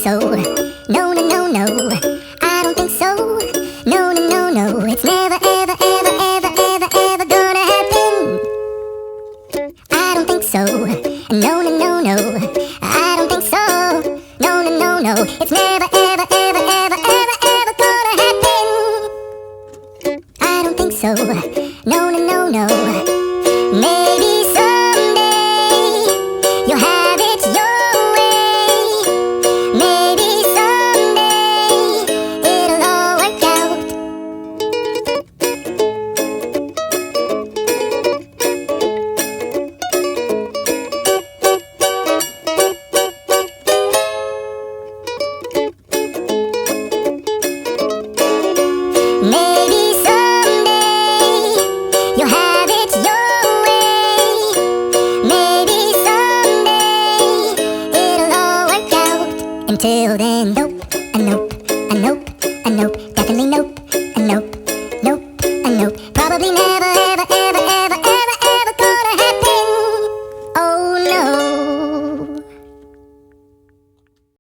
so. No, no, no, no. I don't think so. No, no, no, no. It's never, ever, ever, ever, ever, ever gonna happen. I don't think so. No, no, no, no. I don't think so. No, no, no, no. It's never, ever, ever, ever, ever, ever gonna happen. I don't think so. No, no, no, no. Maybe someday you'll have it your way. Maybe someday it'll all work out. Maybe someday you'll have it your way. Maybe someday it'll all work out. Until then, nope, a nope, a nope, a nope, definitely nope, a nope, nope, a nope. Probably never, ever,